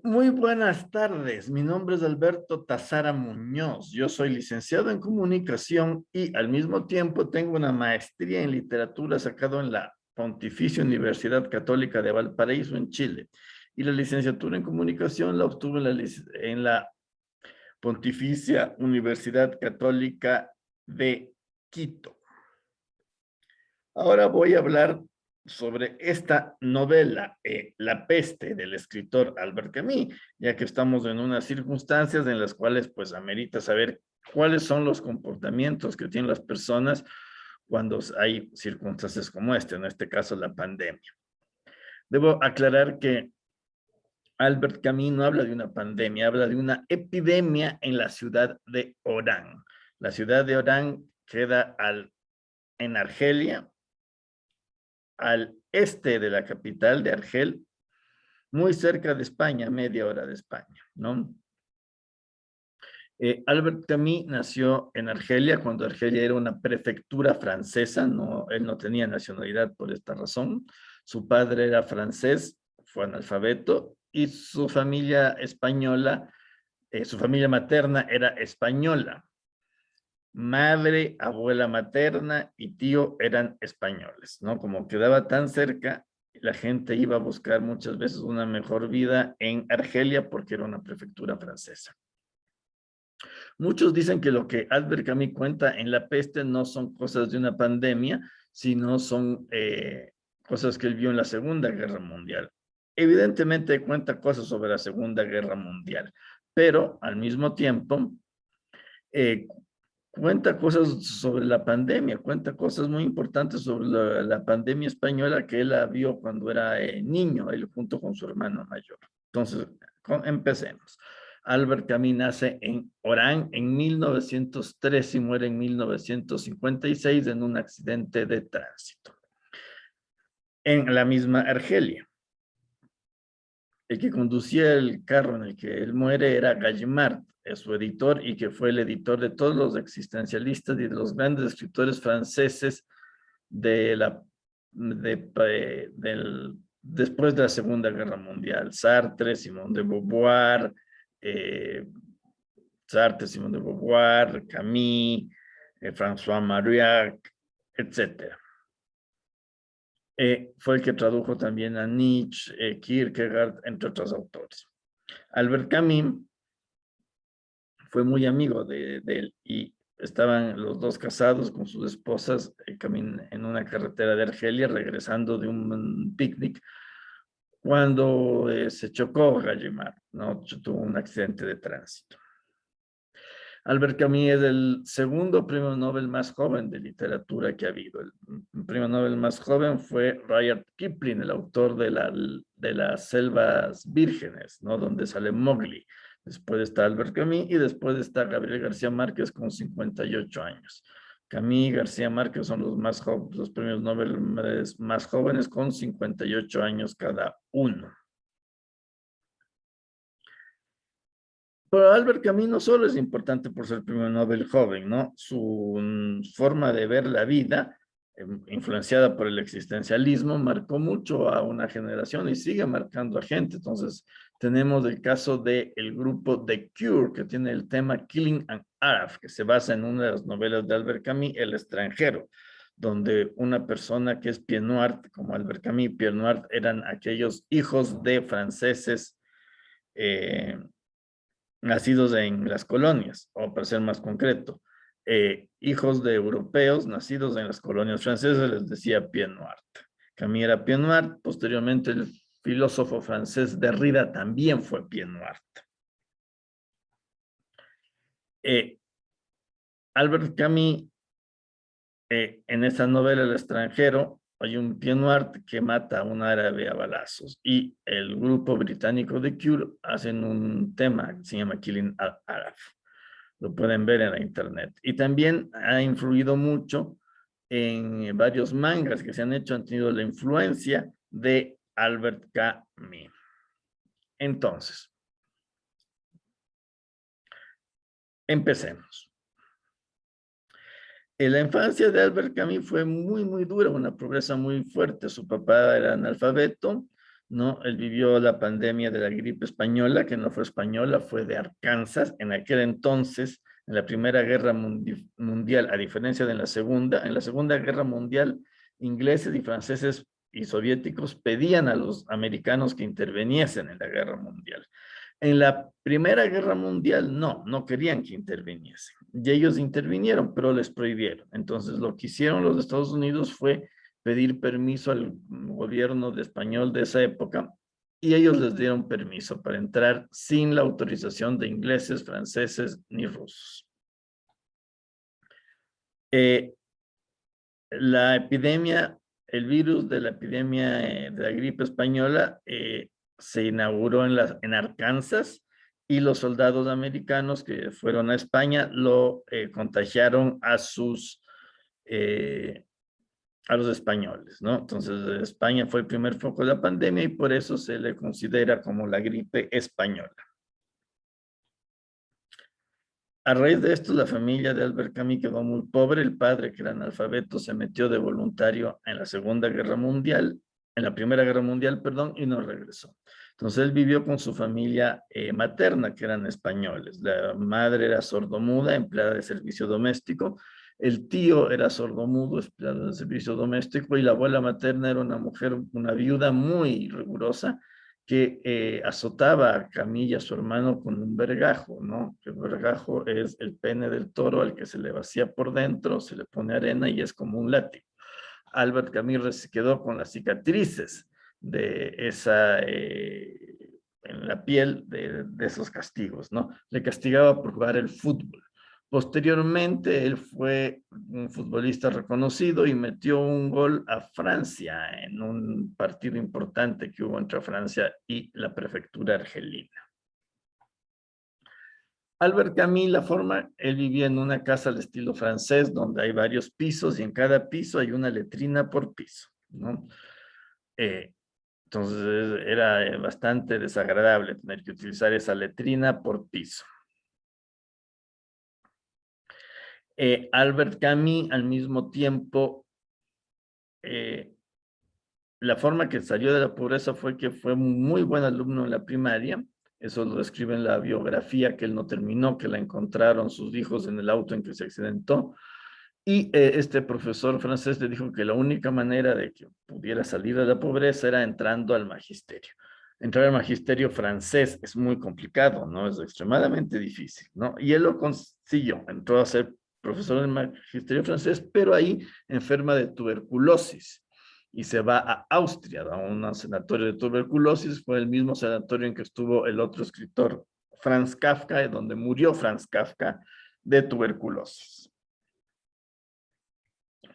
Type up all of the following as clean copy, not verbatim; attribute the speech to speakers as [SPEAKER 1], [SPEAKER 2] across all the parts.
[SPEAKER 1] Muy buenas tardes, mi nombre es Alberto Tazara Muñoz, yo soy licenciado en comunicación y al mismo tiempo tengo una maestría en literatura sacado en la Pontificia Universidad Católica de Valparaíso en Chile y la licenciatura en comunicación la obtuve en la Pontificia Universidad Católica de Quito. Ahora voy a hablar sobre esta novela, La peste, del escritor Albert Camus, ya que estamos en unas circunstancias en las cuales pues amerita saber cuáles son los comportamientos que tienen las personas cuando hay circunstancias como esta, en este caso la pandemia. Debo aclarar que Albert Camus no habla de una pandemia, habla de una epidemia en la ciudad de Orán. La ciudad de Orán queda en Argelia, al este de la capital de Argel, muy cerca de España, media hora de España, ¿no? Albert Camus nació en Argelia cuando Argelia era una prefectura francesa, no, él no tenía nacionalidad por esta razón. Su padre era francés, fue analfabeto, y su familia española, su familia materna era española. Madre, abuela materna y tío eran españoles, ¿no? Como quedaba tan cerca, la gente iba a buscar muchas veces una mejor vida en Argelia porque era una prefectura francesa. Muchos dicen que lo que Albert Camus cuenta en La peste no son cosas de una pandemia, sino son cosas que él vio en la Segunda Guerra Mundial. Evidentemente cuenta cosas sobre la Segunda Guerra Mundial, pero al mismo tiempo eh, cuenta cosas sobre la pandemia, cuenta cosas muy importantes sobre la pandemia española que él la vio cuando era niño, él junto con su hermano mayor. Entonces, empecemos. Albert Camus nace en Orán en 1903 y muere en 1956 en un accidente de tránsito. En la misma Argelia. El que conducía el carro en el que él muere era Gallimard, es su editor y que fue el editor de todos los existencialistas y de los grandes escritores franceses de después de la Segunda Guerra Mundial. Sartre, Simone de Beauvoir, eh, Simone de Beauvoir, Camus, François Mauriac, etcétera. Fue el que tradujo también a Nietzsche, Kierkegaard, entre otros autores. Albert Camus fue muy amigo de él y estaban los dos casados con sus esposas en una carretera de Argelia regresando de un picnic cuando se chocó Gallimard, ¿no? Tuvo un accidente de tránsito. Albert Camus es el segundo premio Nobel más joven de literatura que ha habido. El premio Nobel más joven fue Rudyard Kipling, el autor de las selvas vírgenes, ¿no? Donde sale Mowgli. Después está Albert Camus y después está Gabriel García Márquez con 58 años. Camus y García Márquez son los premios Nobel más jóvenes con 58 años cada uno. Pero Albert Camus no solo es importante por ser premio Nobel joven, ¿no? Su forma de ver la vida, influenciada por el existencialismo, marcó mucho a una generación y sigue marcando a gente. Entonces, tenemos el caso del grupo The Cure, que tiene el tema Killing an Arab, que se basa en una de las novelas de Albert Camus, El extranjero, donde una persona que es Pied Noir, como Albert Camus, Pied Noir eran aquellos hijos de franceses nacidos en las colonias, o para ser más concreto, hijos de europeos nacidos en las colonias francesas, les decía Pied Noir. Camus era Pied Noir, posteriormente el filósofo francés Derrida también fue Pied Noir. Albert Camus, en esta novela El extranjero, hay un Pied Noir que mata a un árabe a balazos y el grupo británico The Cure hacen un tema que se llama Killing an Arab. Lo pueden ver en la internet. Y también ha influido mucho en varios mangas que se han hecho, han tenido la influencia de Albert Camus. Entonces, empecemos. En la infancia de Albert Camus fue muy, muy dura, una pobreza muy fuerte. Su papá era analfabeto, ¿no? Él vivió la pandemia de la gripe española, que no fue española, fue de Arkansas. En aquel entonces, en la Primera Guerra Mundial, a diferencia de en la Segunda Guerra Mundial, ingleses y franceses y soviéticos pedían a los americanos que interviniesen en la guerra mundial. En la Primera Guerra Mundial, no querían que interviniesen. Y ellos intervinieron, pero les prohibieron. Entonces, lo que hicieron los Estados Unidos fue pedir permiso al gobierno de español de esa época y ellos les dieron permiso para entrar sin la autorización de ingleses, franceses ni rusos. La epidemia, el virus de la epidemia de la gripe española se inauguró en Arkansas y los soldados americanos que fueron a España lo contagiaron a los españoles, ¿no? Entonces, España fue el primer foco de la pandemia y por eso se le considera como la gripe española. A raíz de esto, la familia de Albert Camus quedó muy pobre. El padre, que era analfabeto, se metió de voluntario en la Segunda Guerra Mundial, en la Primera Guerra Mundial, perdón, y no regresó. Entonces, él vivió con su familia materna, que eran españoles. La madre era sordomuda, empleada de servicio doméstico. El tío era sordomudo, empleado de servicio doméstico, y la abuela materna era una mujer, una viuda muy rigurosa, que azotaba a Camilla, su hermano, con un vergajo, ¿no? El vergajo es el pene del toro al que se le vacía por dentro, se le pone arena y es como un látigo. Albert Camus se quedó con las cicatrices de esa, en la piel de esos castigos, ¿no? Le castigaba por jugar el fútbol. Posteriormente, él fue un futbolista reconocido y metió un gol a Francia en un partido importante que hubo entre Francia y la prefectura argelina. Albert Camus, la forma, él vivía en una casa al estilo francés donde hay varios pisos y en cada piso hay una letrina por piso, ¿no? Entonces era bastante desagradable tener que utilizar esa letrina por piso. Albert Camus, al mismo tiempo, la forma que salió de la pobreza fue que fue un muy buen alumno en la primaria. Eso lo describe en la biografía, que él no terminó, que la encontraron sus hijos en el auto en que se accidentó. Y este profesor francés le dijo que la única manera de que pudiera salir de la pobreza era entrando al magisterio. Entrar al magisterio francés es muy complicado, ¿no? Es extremadamente difícil, ¿no? Y él lo consiguió, entró a ser profesor del magisterio francés, pero ahí enferma de tuberculosis y se va a Austria, a un sanatorio de tuberculosis. Fue el mismo sanatorio en que estuvo el otro escritor, Franz Kafka, donde murió Franz Kafka de tuberculosis.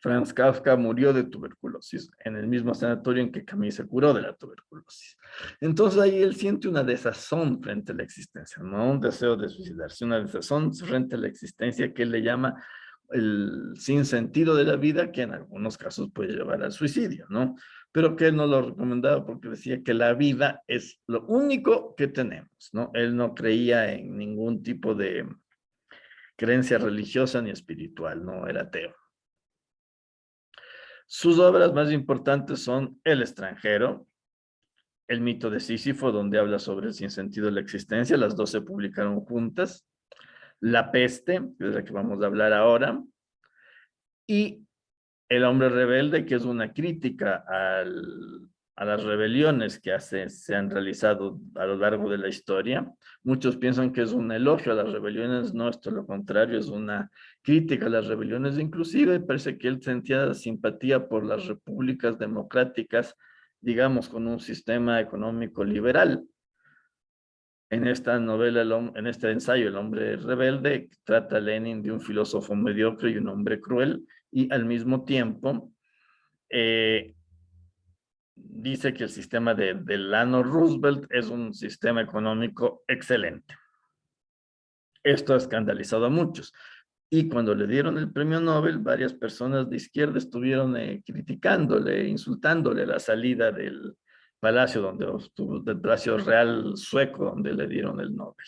[SPEAKER 1] Franz Kafka murió de tuberculosis en el mismo sanatorio en que Camus se curó de la tuberculosis. Entonces ahí él siente una desazón frente a la existencia, no un deseo de suicidarse, una desazón frente a la existencia que él le llama el sinsentido de la vida, que en algunos casos puede llevar al suicidio, ¿no? Pero que él no lo recomendaba porque decía que la vida es lo único que tenemos, ¿no? Él no creía en ningún tipo de creencia religiosa ni espiritual, no era ateo. Sus obras más importantes son El extranjero, El mito de Sísifo, donde habla sobre el sinsentido de la existencia. Las dos se publicaron juntas. La peste, que es la que vamos a hablar ahora. Y El hombre rebelde, que es una crítica a las rebeliones que se han realizado a lo largo de la historia. Muchos piensan que es un elogio a las rebeliones, no, esto lo contrario, es una crítica a las rebeliones. Inclusive parece que él sentía simpatía por las repúblicas democráticas, digamos, con un sistema económico liberal. En esta novela, en este ensayo, El hombre rebelde, trata Lenin de un filósofo mediocre y un hombre cruel, y al mismo tiempo dice que el sistema de Delano Roosevelt es un sistema económico excelente. Esto ha escandalizado a muchos. Y cuando le dieron el premio Nobel, varias personas de izquierda estuvieron criticándole, insultándole la salida del palacio del Palacio Real sueco, donde le dieron el Nobel.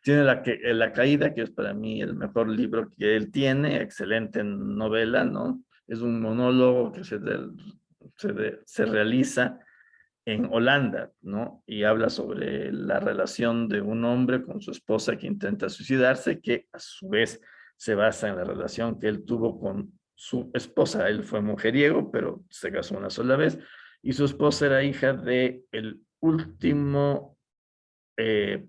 [SPEAKER 1] Tiene la caída, que es para mí el mejor libro que él tiene, excelente novela, ¿no? Es un monólogo que se realiza en Holanda, ¿no? Y habla sobre la relación de un hombre con su esposa que intenta suicidarse, que a su vez se basa en la relación que él tuvo con su esposa. Él fue mujeriego, pero se casó una sola vez, y su esposa era hija de el último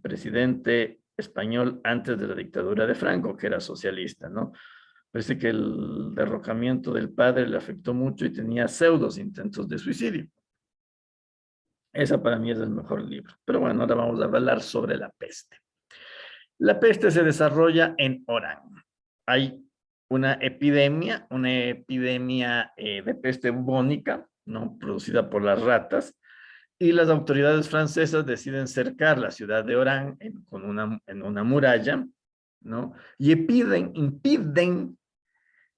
[SPEAKER 1] presidente español antes de la dictadura de Franco, que era socialista, ¿no? Parece que el derrocamiento del padre le afectó mucho y tenía pseudos intentos de suicidio. Esa para mí es el mejor libro. Pero bueno, ahora vamos a hablar sobre la peste. La peste se desarrolla en Orán. Hay una epidemia de peste bubónica, ¿no? Producida por las ratas, y las autoridades francesas deciden cercar la ciudad de Orán en una muralla, ¿no? Y impiden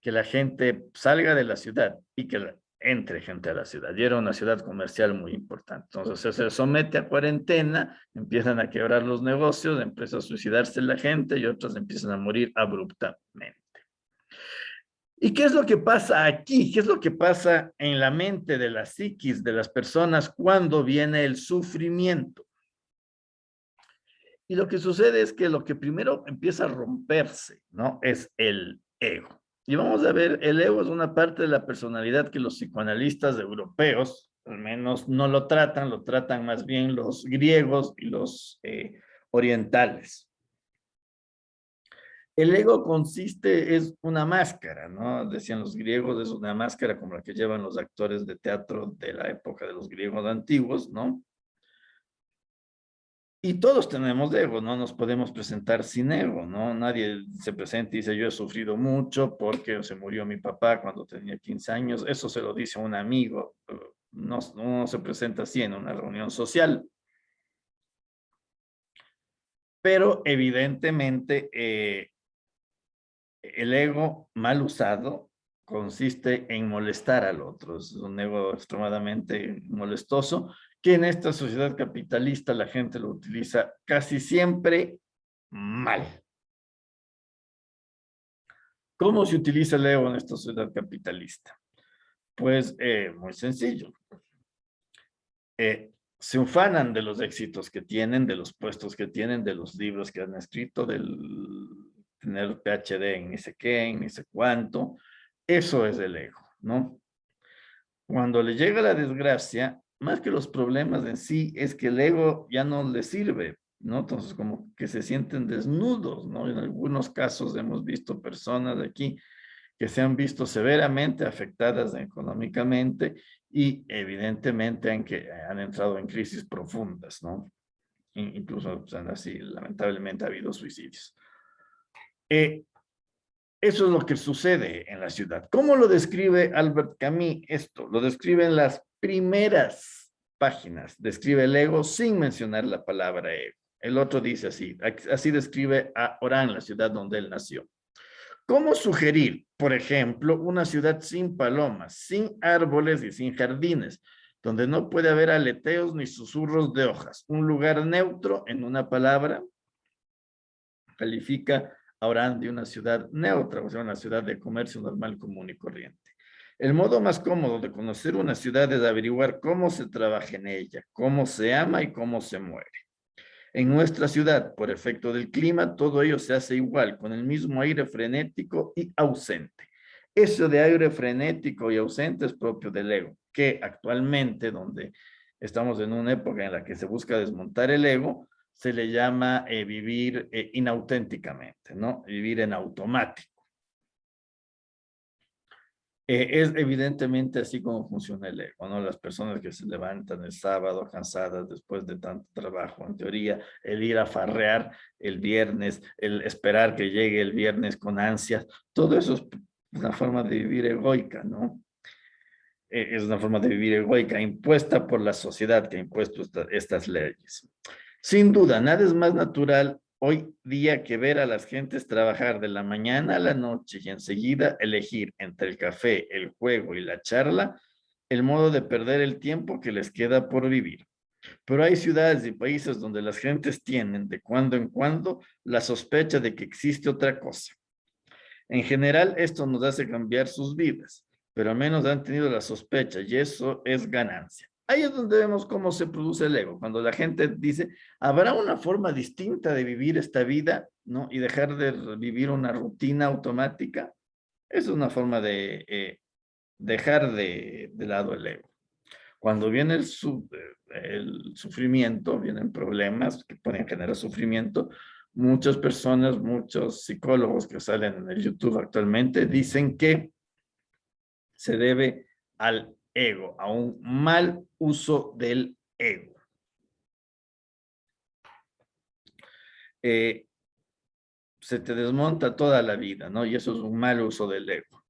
[SPEAKER 1] que la gente salga de la ciudad y que entre gente a la ciudad. Y era una ciudad comercial muy importante. Entonces se somete a cuarentena, empiezan a quebrar los negocios, empieza a suicidarse la gente y otras empiezan a morir abruptamente. ¿Y qué es lo que pasa aquí? ¿Qué es lo que pasa en la mente de la psiquis de las personas cuando viene el sufrimiento? Y lo que sucede es que lo que primero empieza a romperse, ¿no? Es el ego. Y vamos a ver, el ego es una parte de la personalidad que los psicoanalistas europeos, al menos no lo tratan más bien los griegos y los orientales. El ego es una máscara, ¿no? Decían los griegos, es una máscara como la que llevan los actores de teatro de la época de los griegos antiguos, ¿no? Y todos tenemos ego, no nos podemos presentar sin ego, ¿no? Nadie se presenta y dice, yo he sufrido mucho porque se murió mi papá cuando tenía 15 años. Eso se lo dice a un amigo. No se presenta así en una reunión social. Pero evidentemente el ego mal usado consiste en molestar al otro. Es un ego extremadamente molestoso que en esta sociedad capitalista la gente lo utiliza casi siempre mal. ¿Cómo se utiliza el ego en esta sociedad capitalista? Pues muy sencillo. Se ufanan de los éxitos que tienen, de los puestos que tienen, de los libros que han escrito, del tener PhD en ni sé qué, en ni sé cuánto. Eso es el ego, ¿no? Cuando le llega la desgracia, más que los problemas en sí, es que el ego ya no le sirve, ¿no? Entonces, como que se sienten desnudos, ¿no? En algunos casos hemos visto personas aquí que se han visto severamente afectadas económicamente y evidentemente han entrado en crisis profundas, ¿no? Incluso, pues, así, lamentablemente ha habido suicidios. Eso es lo que sucede en la ciudad. ¿Cómo lo describe Albert Camus esto? Lo describe en las primeras páginas. Describe el ego sin mencionar la palabra ego. El otro dice así describe a Orán, la ciudad donde él nació. ¿Cómo sugerir, por ejemplo, una ciudad sin palomas, sin árboles y sin jardines, donde no puede haber aleteos ni susurros de hojas? Un lugar neutro, en una palabra, califica a Orán de una ciudad neutra, o sea, una ciudad de comercio normal, común y corriente. El modo más cómodo de conocer una ciudad es averiguar cómo se trabaja en ella, cómo se ama y cómo se muere. En nuestra ciudad, por efecto del clima, todo ello se hace igual, con el mismo aire frenético y ausente. Eso de aire frenético y ausente es propio del ego, que actualmente, donde estamos en una época en la que se busca desmontar el ego, se le llama vivir inauténticamente, ¿no? Vivir en automático. Es evidentemente así como funciona el ego, ¿no? Las personas que se levantan el sábado cansadas después de tanto trabajo, en teoría, el ir a farrear el viernes, el esperar que llegue el viernes con ansias, todo eso es una forma de vivir egoica, ¿no? Es una forma de vivir egoica impuesta por la sociedad que ha impuesto estas leyes. Sin duda, nada es más natural hoy día que ver a las gentes trabajar de la mañana a la noche y enseguida elegir entre el café, el juego y la charla el modo de perder el tiempo que les queda por vivir. Pero hay ciudades y países donde las gentes tienen de cuando en cuando la sospecha de que existe otra cosa. En general, esto nos hace cambiar sus vidas, pero al menos han tenido la sospecha y eso es ganancia. ahí es donde vemos cómo se produce el ego, cuando la gente dice, ¿habrá una forma distinta de vivir esta vida, ¿no? Y dejar de vivir una rutina automática? Es una forma de dejar de lado el ego. Cuando viene el sufrimiento, vienen problemas que pueden generar sufrimiento, muchas personas, muchos psicólogos que salen en el YouTube actualmente dicen que se debe al ego, a un mal uso del ego. Eh, Se te desmonta toda la vida, ¿no? Y eso es un mal uso del ego.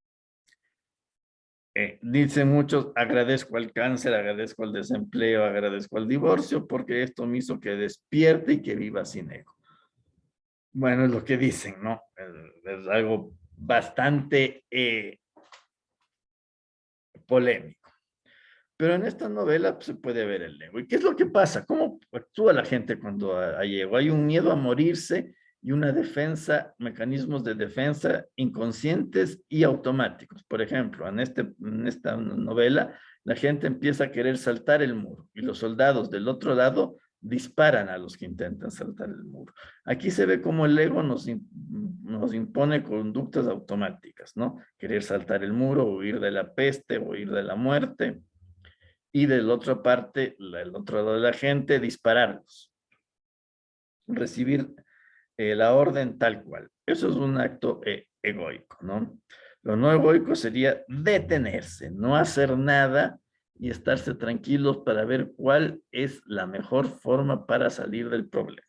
[SPEAKER 1] Dicen muchos, agradezco al cáncer, agradezco al desempleo, agradezco al divorcio, porque esto me hizo que despierte y que viva sin ego. Bueno, es lo que dicen, ¿no? Es algo bastante polémico. Pero en esta novela pues, se puede ver el ego. ¿Y qué es lo que pasa? ¿Cómo actúa la gente cuando hay ego? Hay un miedo a morirse y una defensa, mecanismos de defensa inconscientes y automáticos. Por ejemplo, en esta novela, la gente empieza a querer saltar el muro y los soldados del otro lado disparan a los que intentan saltar el muro. Aquí se ve cómo el ego nos impone conductas automáticas, ¿no? Querer saltar el muro, huir de la peste, huir de la muerte y de la otra parte, el otro lado de la gente, dispararlos, recibir la orden tal cual. Eso es un acto egoico, ¿no? Lo no egoico sería detenerse, no hacer nada y estarse tranquilos para ver cuál es la mejor forma para salir del problema.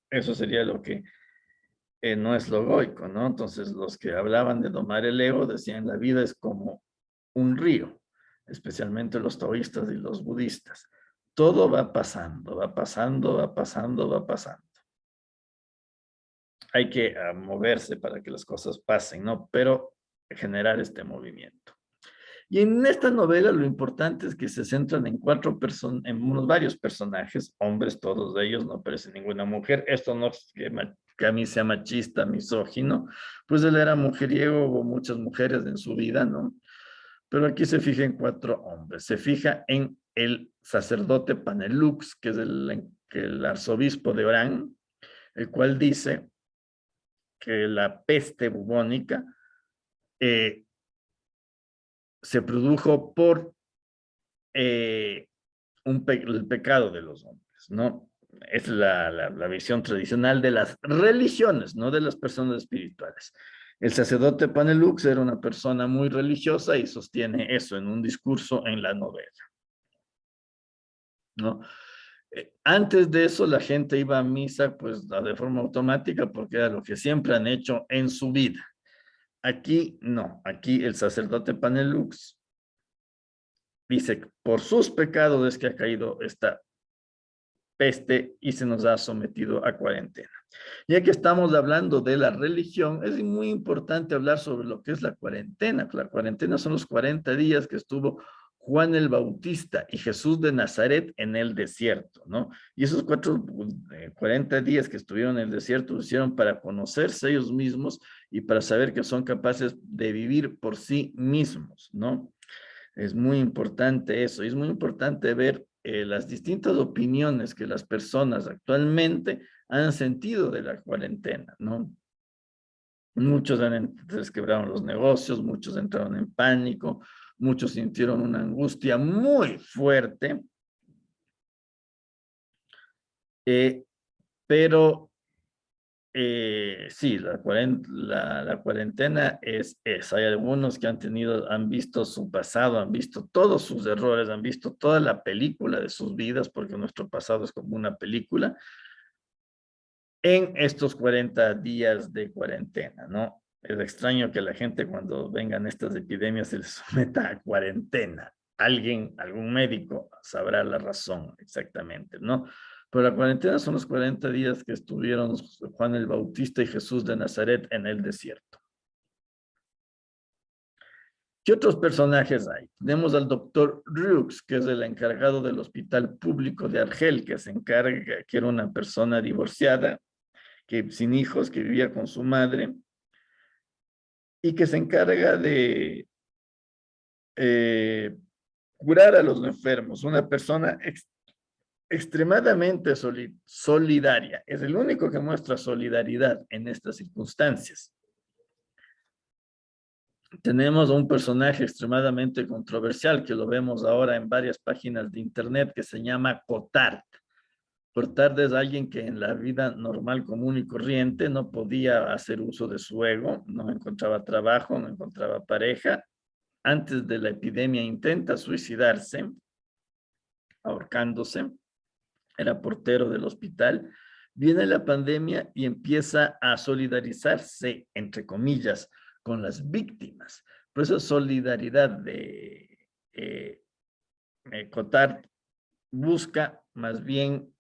[SPEAKER 1] Eso sería lo que no es lo egoico, ¿no? Entonces, los que hablaban de domar el ego decían la vida es como un río, especialmente los taoístas y los budistas. Todo va pasando, va pasando, va pasando, va pasando. Hay que moverse para que las cosas pasen, ¿no? Pero generar este movimiento. Y en esta novela lo importante es que se centran en en unos varios personajes, hombres todos ellos, no aparece ninguna mujer. Esto no es que a mí sea machista, misógino, pues él era mujeriego, hubo muchas mujeres en su vida, ¿no? Pero aquí se fija en 4 hombres. Se fija en el sacerdote Panelux, que es el arzobispo de Orán, el cual dice que la peste bubónica eh, se produjo por el pecado de los hombres, ¿no? Es la visión tradicional de las religiones, no de las personas espirituales. El sacerdote Panelux era una persona muy religiosa y sostiene eso en un discurso en la novela, ¿no? Antes de eso, la gente iba a misa pues de forma automática porque era lo que siempre han hecho en su vida. Aquí no, aquí el sacerdote Panelux dice que por sus pecados es que ha caído esta peste y se nos ha sometido a cuarentena. Ya que estamos hablando de la religión, es muy importante hablar sobre lo que es la cuarentena. La cuarentena son los 40 días que estuvo Juan el Bautista y Jesús de Nazaret en el desierto, ¿no? Y esos 40 días que estuvieron en el desierto lo hicieron para conocerse ellos mismos y para saber que son capaces de vivir por sí mismos, ¿no? Es muy importante eso, y es muy importante ver las distintas opiniones que las personas actualmente han sentido de la cuarentena, ¿no? Muchos les quebraron los negocios, muchos entraron en pánico, muchos sintieron una angustia muy fuerte, eh, pero sí, la cuarentena es esa. Hay algunos que han visto su pasado, han visto todos sus errores, han visto toda la película de sus vidas, porque nuestro pasado es como una película, en estos 40 días de cuarentena, ¿no? Es extraño que la gente cuando vengan estas epidemias se les someta a cuarentena. Algún médico sabrá la razón exactamente, ¿no? Pero la cuarentena son los 40 días que estuvieron Juan el Bautista y Jesús de Nazaret en el desierto. ¿Qué otros personajes hay? Tenemos al doctor Rux, que es el encargado del hospital público de Argel, que era una persona divorciada, que sin hijos, que vivía con su madre, y que se encarga curar a los enfermos, una persona extremadamente solidaria. Es el único que muestra solidaridad en estas circunstancias. Tenemos un personaje extremadamente controversial que lo vemos ahora en varias páginas de internet que se llama Cotard. Cotard es alguien que en la vida normal, común y corriente no podía hacer uso de su ego, no encontraba trabajo, no encontraba pareja. Antes de la epidemia intenta suicidarse, ahorcándose. Era portero del hospital. Viene la pandemia y empieza a solidarizarse, entre comillas, con las víctimas. Por eso solidaridad de Cotard busca más bien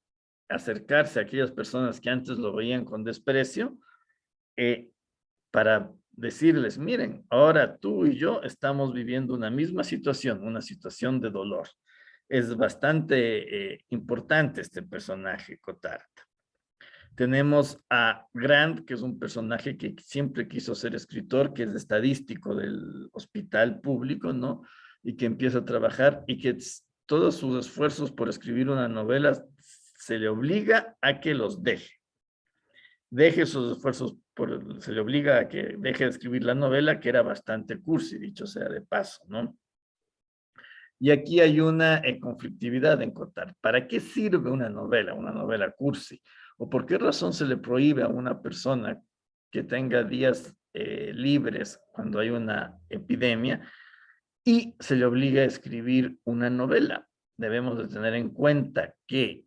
[SPEAKER 1] acercarse a aquellas personas que antes lo veían con desprecio para decirles, miren, ahora tú y yo estamos viviendo una misma situación, una situación de dolor. Es bastante importante este personaje, Cotard. Tenemos a Grant, que es un personaje que siempre quiso ser escritor, que es estadístico del hospital público, ¿no? Y que empieza a trabajar y que todos sus esfuerzos por escribir una novela se le obliga a que los deje. Deje sus esfuerzos, se le obliga a que deje de escribir la novela, que era bastante cursi, dicho sea de paso, ¿no? Y aquí hay una conflictividad en Cotard. ¿Para qué sirve una novela cursi? ¿O por qué razón se le prohíbe a una persona que tenga días libres cuando hay una epidemia y se le obliga a escribir una novela? Debemos de tener en cuenta que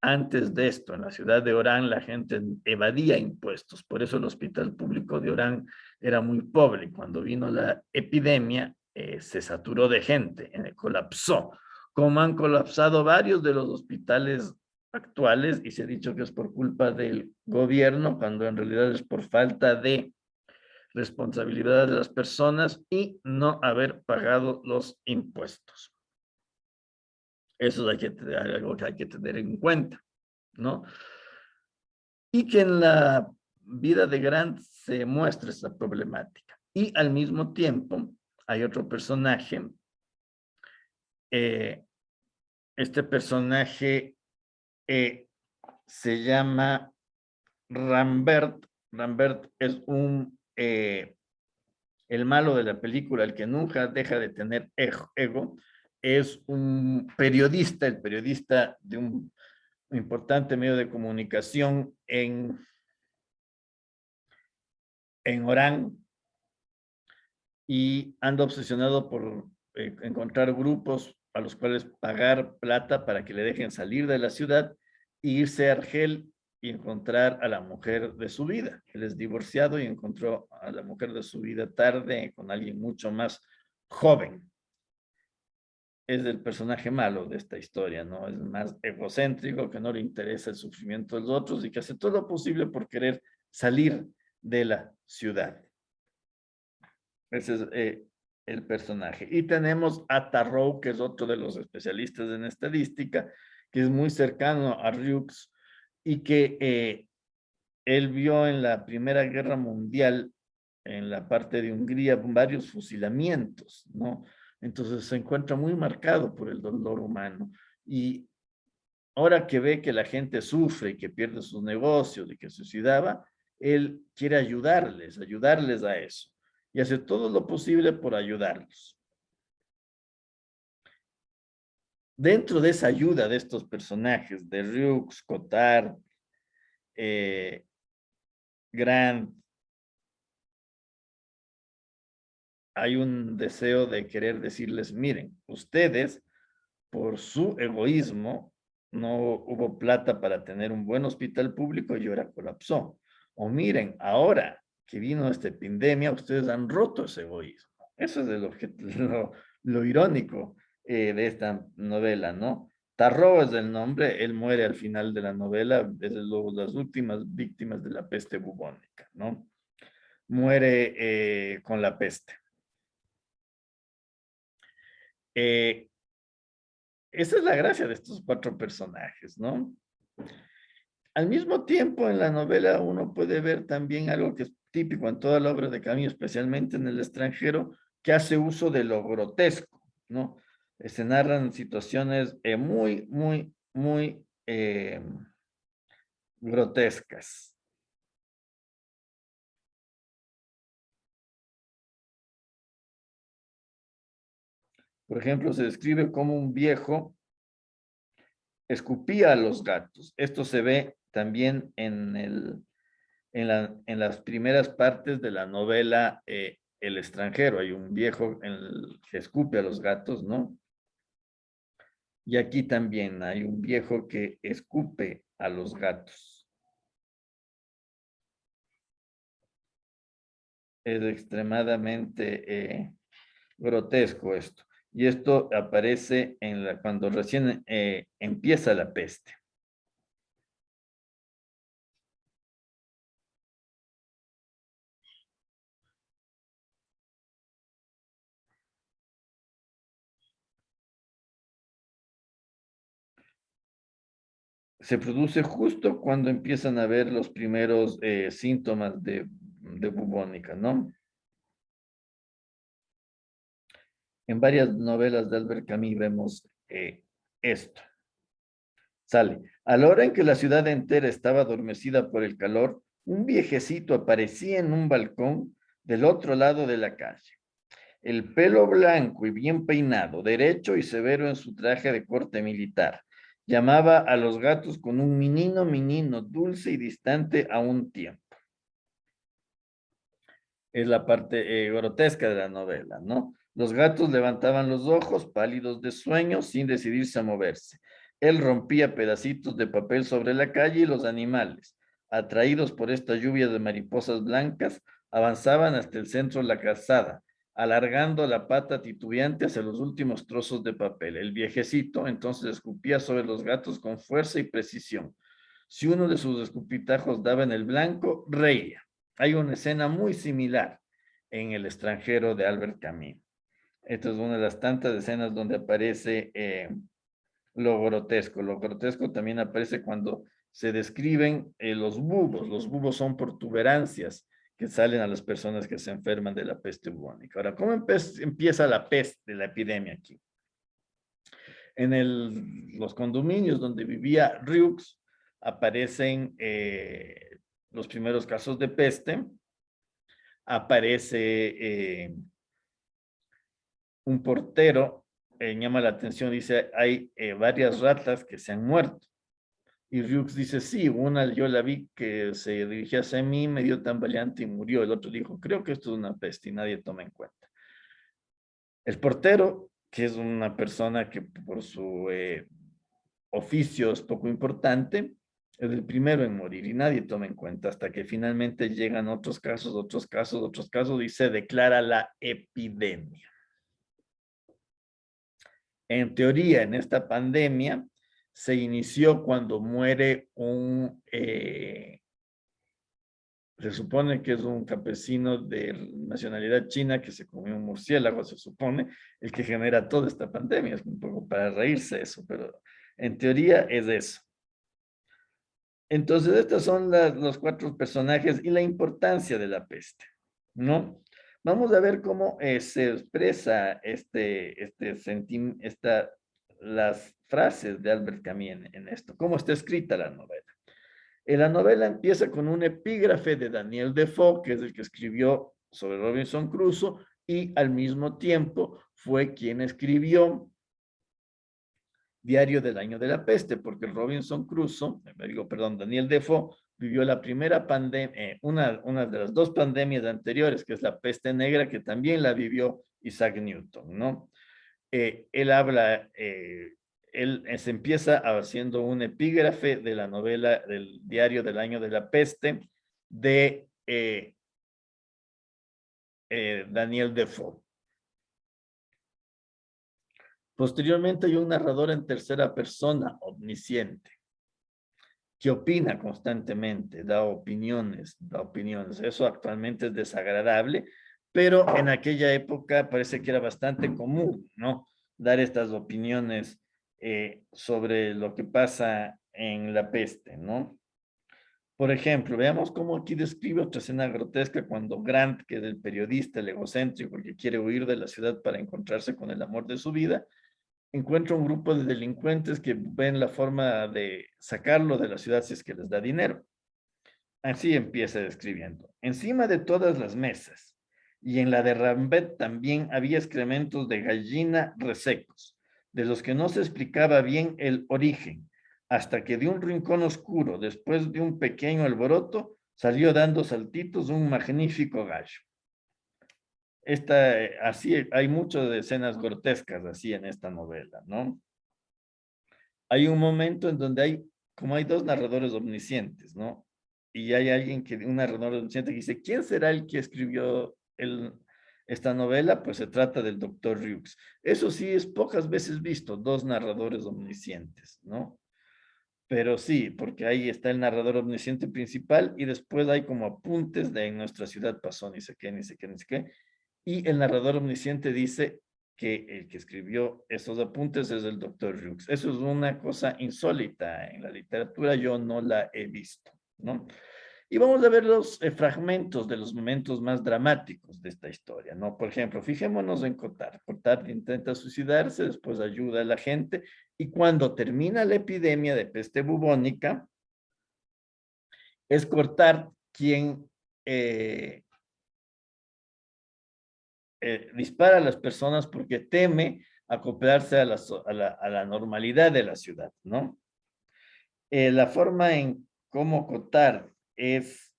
[SPEAKER 1] antes de esto, en la ciudad de Orán, la gente evadía impuestos. Por eso el hospital público de Orán era muy pobre. Cuando vino la epidemia, se saturó de gente, colapsó. Como han colapsado varios de los hospitales actuales, y se ha dicho que es por culpa del gobierno, cuando en realidad es por falta de responsabilidad de las personas y no haber pagado los impuestos. Eso es algo que hay que tener en cuenta, ¿no? Y que en la vida de Grant se muestra esa problemática. Y al mismo tiempo hay otro personaje. Este personaje se llama Rambert. Rambert es el malo de la película, el que nunca deja de tener ego. Es un periodista, el periodista de un importante medio de comunicación en Orán, y anda obsesionado por encontrar grupos a los cuales pagar plata para que le dejen salir de la ciudad e irse a Argel y encontrar a la mujer de su vida. Él es divorciado y encontró a la mujer de su vida tarde con alguien mucho más joven. Es el personaje malo de esta historia, ¿no? Es más egocéntrico, que no le interesa el sufrimiento de los otros y que hace todo lo posible por querer salir de la ciudad. Ese es el personaje. Y tenemos a Tarrow, que es otro de los especialistas en estadística, que es muy cercano a Riux y que él vio en la Primera Guerra Mundial, en la parte de Hungría, varios fusilamientos, ¿no? Entonces se encuentra muy marcado por el dolor humano. Y ahora que ve que la gente sufre y que pierde sus negocios y que se suicidaba, él quiere ayudarles a eso. Y hace todo lo posible por ayudarlos. Dentro de esa ayuda de estos personajes, de Riux, Cotard, Grant, hay un deseo de querer decirles, miren, ustedes, por su egoísmo, no hubo plata para tener un buen hospital público y ahora colapsó. O miren, ahora que vino esta epidemia, ustedes han roto ese egoísmo. Eso es lo irónico de esta novela, ¿no? Tarro es el nombre, él muere al final de la novela, es las últimas víctimas de la peste bubónica, ¿no? Muere con la peste. Esa es la gracia de estos 4 personajes, ¿no? Al mismo tiempo, en la novela uno puede ver también algo que es típico en toda la obra de Camus, especialmente en el extranjero, que hace uso de lo grotesco, ¿no? Se narran situaciones muy grotescas. Por ejemplo, se describe como un viejo escupía a los gatos. Esto se ve también en las primeras partes de la novela El extranjero. Hay un viejo que escupe a los gatos, ¿no? Y aquí también hay un viejo que escupe a los gatos. Es extremadamente grotesco esto. Y esto aparece cuando recién empieza la peste. Se produce justo cuando empiezan a ver los primeros síntomas de bubónica, ¿no? En varias novelas de Albert Camus vemos esto. Sale. A la hora en que la ciudad entera estaba adormecida por el calor, un viejecito aparecía en un balcón del otro lado de la calle. El pelo blanco y bien peinado, derecho y severo en su traje de corte militar. Llamaba a los gatos con un menino, dulce y distante a un tiempo. Es la parte grotesca de la novela, ¿no? Los gatos levantaban los ojos, pálidos de sueño, sin decidirse a moverse. Él rompía pedacitos de papel sobre la calle y los animales, atraídos por esta lluvia de mariposas blancas, avanzaban hasta el centro de la calzada, alargando la pata titubeante hacia los últimos trozos de papel. El viejecito entonces escupía sobre los gatos con fuerza y precisión. Si uno de sus escupitajos daba en el blanco, reía. Hay una escena muy similar en El extranjero de Albert Camus. Esta es una de las tantas escenas donde aparece lo grotesco. Lo grotesco también aparece cuando se describen los bubos. Los bubos son protuberancias que salen a las personas que se enferman de la peste bubónica. Ahora, ¿cómo empieza la peste, la epidemia aquí? En los condominios donde vivía Riux aparecen los primeros casos de peste. Aparece un portero, llama la atención, dice, hay varias ratas que se han muerto. Y Riux dice, sí, una yo la vi que se dirigía hacia mí, me dio tambaleante y murió. El otro dijo, creo que esto es una peste y nadie toma en cuenta. El portero, que es una persona que por su oficio es poco importante, es el primero en morir y nadie toma en cuenta hasta que finalmente llegan otros casos y se declara la epidemia. En teoría, en esta pandemia se inició cuando muere se supone que es un campesino de nacionalidad china que se comió un murciélago, se supone, el que genera toda esta pandemia. Es un poco para reírse eso, pero en teoría es eso. Entonces, estos son los cuatro personajes y la importancia de la peste, ¿no? Vamos a ver cómo se expresa las frases de Albert Camus en esto, cómo está escrita la novela. La novela empieza con un epígrafe de Daniel Defoe, que es el que escribió sobre Robinson Crusoe, y al mismo tiempo fue quien escribió Diario del Año de la Peste, porque Robinson Crusoe, Daniel Defoe, vivió la primera pandemia, una de las dos pandemias anteriores, que es la peste negra, que también la vivió Isaac Newton, ¿no? Él se empieza haciendo un epígrafe de la novela del Diario del Año de la Peste de Daniel Defoe. Posteriormente hay un narrador en tercera persona, omnisciente, que opina constantemente, da opiniones. Eso actualmente es desagradable, pero en aquella época parece que era bastante común, ¿no? Dar estas opiniones sobre lo que pasa en la peste, ¿no? Por ejemplo, veamos cómo aquí describe otra escena grotesca cuando Grant, que es el periodista, el egocéntrico, que quiere huir de la ciudad para encontrarse con el amor de su vida, encuentra un grupo de delincuentes que ven la forma de sacarlo de la ciudad si es que les da dinero. Así empieza describiendo. Encima de todas las mesas y en la de Rambet también había excrementos de gallina resecos, de los que no se explicaba bien el origen, hasta que de un rincón oscuro, después de un pequeño alboroto, salió dando saltitos un magnífico gallo. Así hay muchas escenas grotescas así en esta novela, ¿no? Hay un momento en donde hay dos narradores omniscientes, ¿no? Y hay un narrador omnisciente que dice, ¿quién será el que escribió esta novela? Pues se trata del doctor Ryux. Eso sí es pocas veces visto, dos narradores omniscientes, ¿no? Pero sí, porque ahí está el narrador omnisciente principal y después hay como apuntes de en nuestra ciudad pasó ni sé qué, ni sé qué, ni sé qué. Y el narrador omnisciente dice que el que escribió esos apuntes es el doctor Ryux. Eso es una cosa insólita en la literatura, yo no la he visto, ¿no? Y vamos a ver los fragmentos de los momentos más dramáticos de esta historia, ¿no? Por ejemplo, fijémonos en Cotard. Cotard intenta suicidarse, después ayuda a la gente, y cuando termina la epidemia de peste bubónica, es Cotard quien dispara a las personas porque teme acoplarse a la normalidad de la ciudad, ¿no? La forma en cómo Cotard es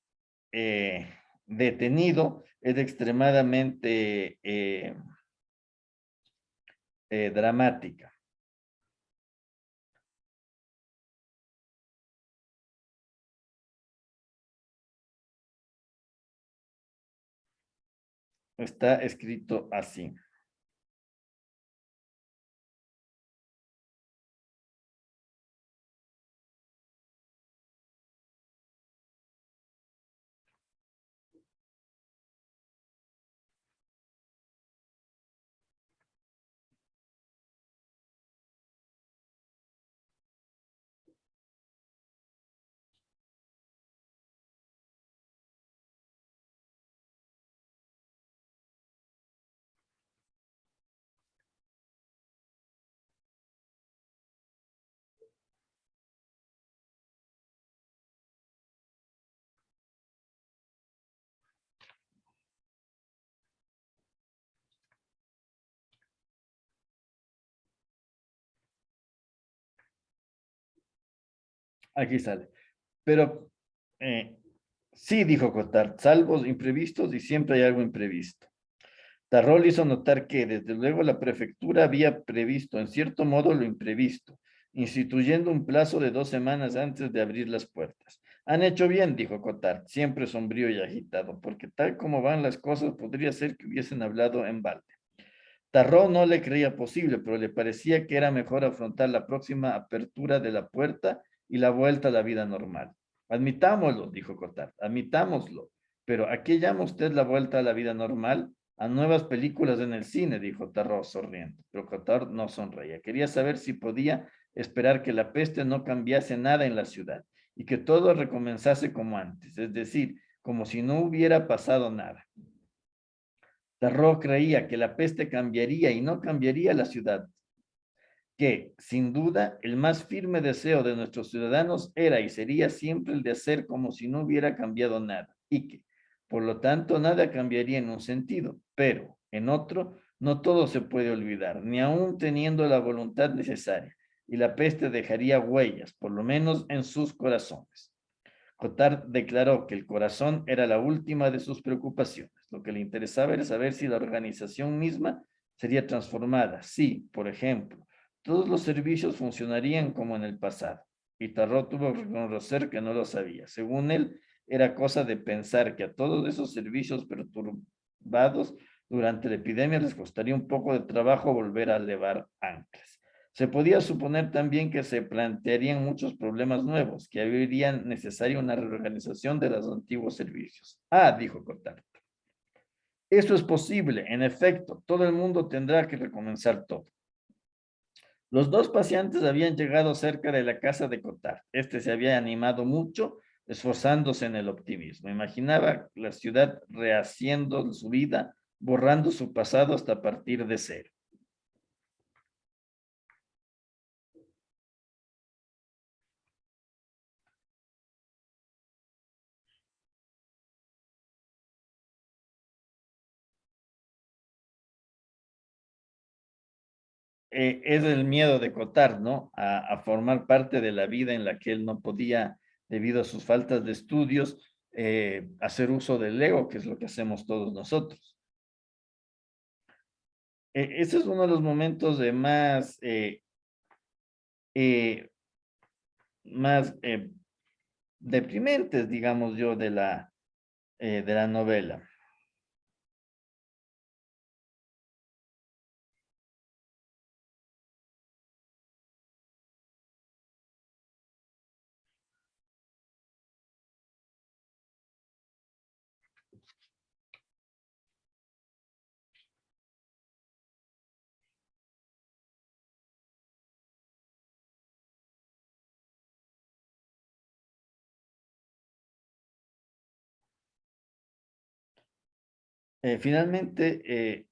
[SPEAKER 1] detenido es extremadamente dramática. Está escrito así. Aquí sale. Pero sí, dijo Cotard, salvos imprevistos y siempre hay algo imprevisto. Tarrol hizo notar que, desde luego, la prefectura había previsto, en cierto modo, lo imprevisto, instituyendo un plazo de 2 semanas antes de abrir las puertas. Han hecho bien, dijo Cotard, siempre sombrío y agitado, porque tal como van las cosas, podría ser que hubiesen hablado en balde. Tarró no le creía posible, pero le parecía que era mejor afrontar la próxima apertura de la puerta y la vuelta a la vida normal. Admitámoslo, dijo Cotard, admitámoslo. Pero ¿a qué llama usted la vuelta a la vida normal? A nuevas películas en el cine, dijo Tarró sonriendo. Pero Cotard no sonreía. Quería saber si podía esperar que la peste no cambiase nada en la ciudad y que todo recomenzase como antes, es decir, como si no hubiera pasado nada. Tarró creía que la peste cambiaría y no cambiaría la ciudad, que, sin duda, el más firme deseo de nuestros ciudadanos era y sería siempre el de hacer como si no hubiera cambiado nada, y que, por lo tanto, nada cambiaría en un sentido, pero en otro, no todo se puede olvidar, ni aun teniendo la voluntad necesaria, y la peste dejaría huellas, por lo menos en sus corazones. Cotard declaró que el corazón era la última de sus preocupaciones. Lo que le interesaba era saber si la organización misma sería transformada. Si, por ejemplo, todos los servicios funcionarían como en el pasado. Y Tarrot tuvo que reconocer que no lo sabía. Según él, era cosa de pensar que a todos esos servicios perturbados durante la epidemia les costaría un poco de trabajo volver a elevar anclas. Se podía suponer también que se plantearían muchos problemas nuevos, que habría necesaria una reorganización de los antiguos servicios. Ah, dijo Cotard. Eso es posible, en efecto, todo el mundo tendrá que recomenzar todo. Los dos paseantes habían llegado cerca de la casa de Cotard. Este se había animado mucho, esforzándose en el optimismo. Imaginaba la ciudad rehaciendo su vida, borrando su pasado hasta partir de cero. Es el miedo de Cotard, ¿no? A formar parte de la vida en la que él no podía, debido a sus faltas de estudios, hacer uso del ego, que es lo que hacemos todos nosotros. Ese es uno de los momentos de eh, más deprimentes, digamos yo, de la novela. Finalmente,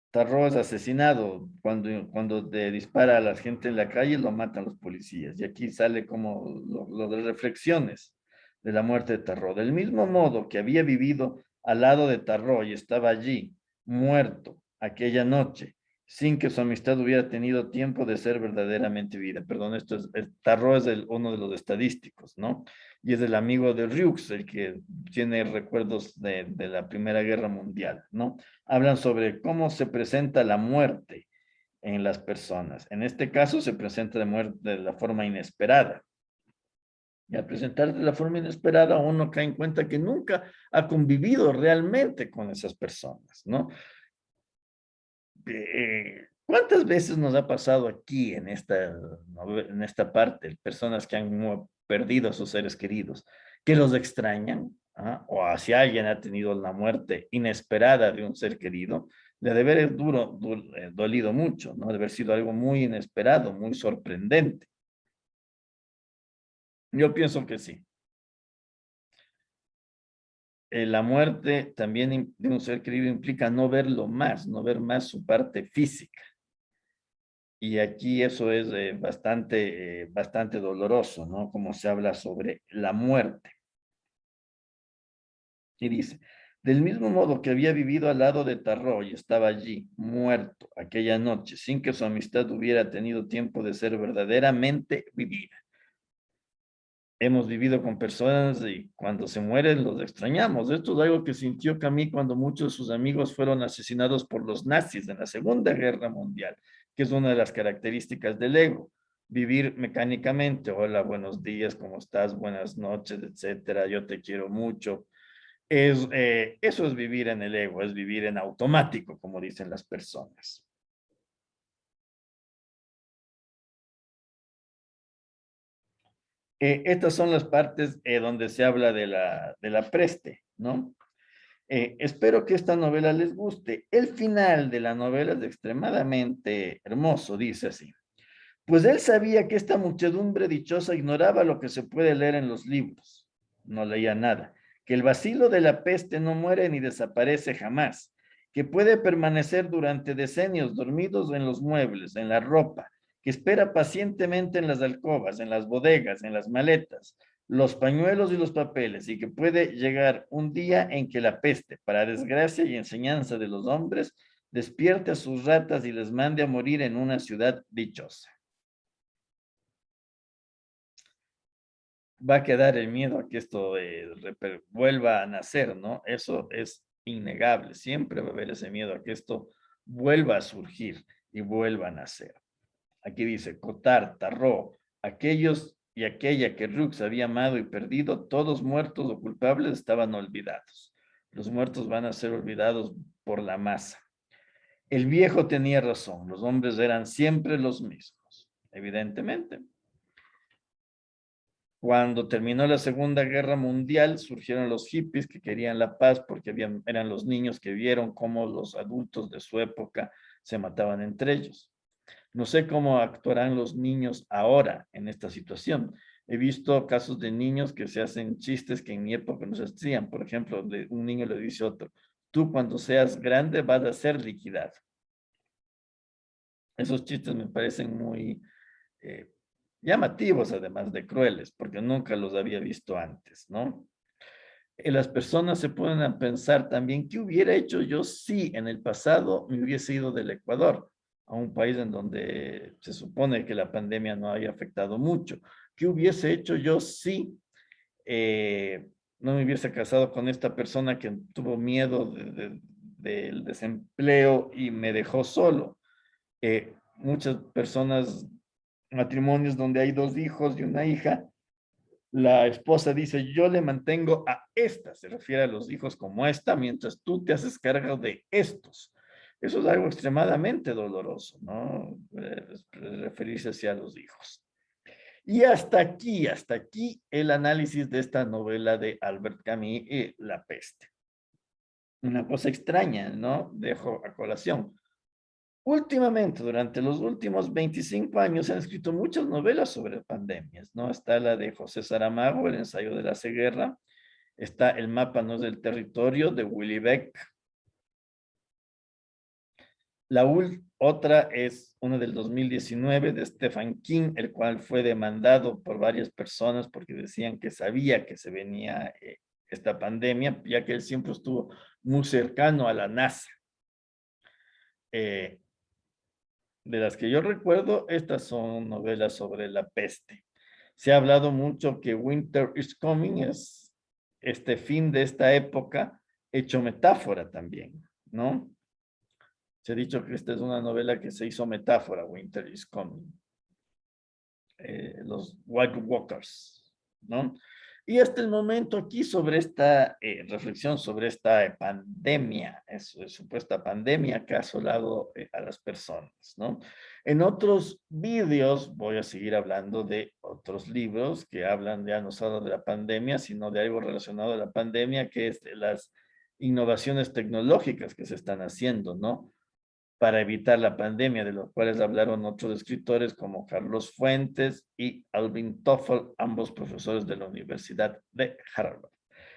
[SPEAKER 1] Tarro es asesinado cuando le dispara a la gente en la calle, lo matan los policías. Y aquí sale como lo de reflexiones de la muerte de Tarro. Del mismo modo que había vivido al lado de Tarro y estaba allí, muerto, aquella noche, sin que su amistad hubiera tenido tiempo de ser verdaderamente vida. Perdón, Tarro es uno de los estadísticos, ¿no? Y es el amigo de Riux, el que tiene recuerdos de la Primera Guerra Mundial, ¿no? Hablan sobre cómo se presenta la muerte en las personas. En este caso se presenta de muerte de la forma inesperada. Y al presentarse de la forma inesperada, uno cae en cuenta que nunca ha convivido realmente con esas personas, ¿no? ¿Cuántas veces nos ha pasado aquí en esta parte, personas que han perdido a sus seres queridos, que los extrañan, ¿ah? O si alguien ha tenido la muerte inesperada de un ser querido, le debe haber dolido mucho, ¿no? Debe haber sido algo muy inesperado, muy sorprendente. Yo pienso que sí. La muerte también de un ser querido implica no verlo más, no ver más su parte física. Y aquí eso es bastante doloroso, ¿no? Como se habla sobre la muerte. Y dice, del mismo modo que había vivido al lado de Tarro y estaba allí, muerto, aquella noche, sin que su amistad hubiera tenido tiempo de ser verdaderamente vivida. Hemos vivido con personas y cuando se mueren los extrañamos. Esto es algo que sintió Camille cuando muchos de sus amigos fueron asesinados por los nazis en la Segunda Guerra Mundial, que es una de las características del ego. Vivir mecánicamente, hola, buenos días, ¿cómo estás? Buenas noches, etcétera, yo te quiero mucho. Eso es vivir en el ego, es vivir en automático, como dicen las personas. Estas son las partes donde se habla de la preste, ¿no? Espero que esta novela les guste. El final de la novela es extremadamente hermoso, dice así. Pues él sabía que esta muchedumbre dichosa ignoraba lo que se puede leer en los libros. No leía nada. Que el vacilo de la peste no muere ni desaparece jamás. Que puede permanecer durante decenios dormidos en los muebles, en la ropa. Que espera pacientemente en las alcobas, en las bodegas, en las maletas, los pañuelos y los papeles. Y que puede llegar un día en que la peste, para desgracia y enseñanza de los hombres, despierte a sus ratas y les mande a morir en una ciudad dichosa. Va a quedar el miedo a que esto vuelva a nacer, ¿no? Eso es innegable. Siempre va a haber ese miedo a que esto vuelva a surgir y vuelva a nacer. Aquí dice, Cotard, Tarró, aquellos y aquella que Rux había amado y perdido, todos muertos o culpables estaban olvidados. Los muertos van a ser olvidados por la masa. El viejo tenía razón, los hombres eran siempre los mismos, evidentemente. Cuando terminó la Segunda Guerra Mundial, surgieron los hippies que querían la paz porque eran los niños que vieron cómo los adultos de su época se mataban entre ellos. No sé cómo actuarán los niños ahora en esta situación. He visto casos de niños que se hacen chistes que en mi época no se hacían. Por ejemplo, un niño le dice a otro, tú cuando seas grande vas a ser liquidado. Esos chistes me parecen muy eh, llamativos, además de crueles, porque nunca los había visto antes, ¿no? Las personas se ponen a pensar también, ¿qué hubiera hecho yo si en el pasado me hubiese ido del Ecuador a un país en donde se supone que la pandemia no había afectado mucho? ¿Qué hubiese hecho yo si no me hubiese casado con esta persona que tuvo miedo del desempleo y me dejó solo? Muchas personas, matrimonios donde hay dos hijos y una hija, la esposa dice, yo le mantengo a esta, se refiere a los hijos como esta, mientras tú te haces cargo de estos. Eso es algo extremadamente doloroso, ¿no? Referirse hacia los hijos. Y hasta aquí el análisis de esta novela de Albert Camus, La peste. Una cosa extraña, ¿no? Dejo a colación. Últimamente, durante los últimos 25 años, se han escrito muchas novelas sobre pandemias, ¿no? Está la de José Saramago, El ensayo de la ceguera. Está El mapa no es del territorio, de Willy Beck. Otra es una del 2019 de Stephen King, el cual fue demandado por varias personas porque decían que sabía que se venía esta pandemia, ya que él siempre estuvo muy cercano a la NASA. Eh, de las que yo recuerdo, estas son novelas sobre la peste. Se ha hablado mucho que Winter is Coming es este fin de esta época hecho metáfora también, ¿no? Se ha dicho que esta es una novela que se hizo metáfora, Winter is Coming. Los White Walkers, ¿no? Y hasta el momento aquí sobre esta reflexión sobre esta pandemia, supuesta pandemia que ha asolado a las personas, ¿no? En otros vídeos voy a seguir hablando de otros libros que hablan ya no solo de la pandemia, sino de algo relacionado a la pandemia, que es de las innovaciones tecnológicas que se están haciendo, ¿no? Para evitar la pandemia, de los cuales hablaron otros escritores como Carlos Fuentes y Alvin Toffel, ambos profesores de la Universidad de Harvard.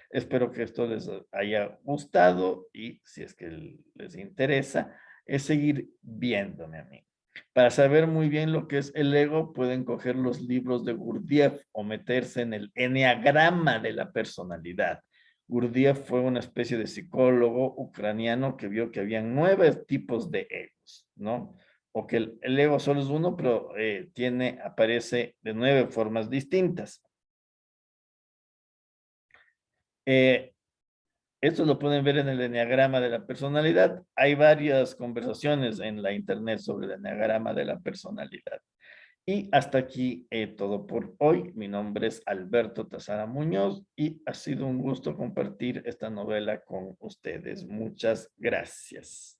[SPEAKER 1] Espero que esto les haya gustado y si es que les interesa, es seguir viéndome a mí. Para saber muy bien lo que es el ego, pueden coger los libros de Gurdjieff o meterse en el eneagrama de la personalidad. Gurdjieff fue una especie de psicólogo ucraniano que vio que habían 9 tipos de egos, ¿no? O que el ego solo es uno, pero aparece de 9 formas distintas. Esto lo pueden ver en el eneagrama de la personalidad. Hay varias conversaciones en la internet sobre el eneagrama de la personalidad. Y hasta aquí todo por hoy. Mi nombre es Alberto Tazara Muñoz y ha sido un gusto compartir esta novela con ustedes. Muchas gracias.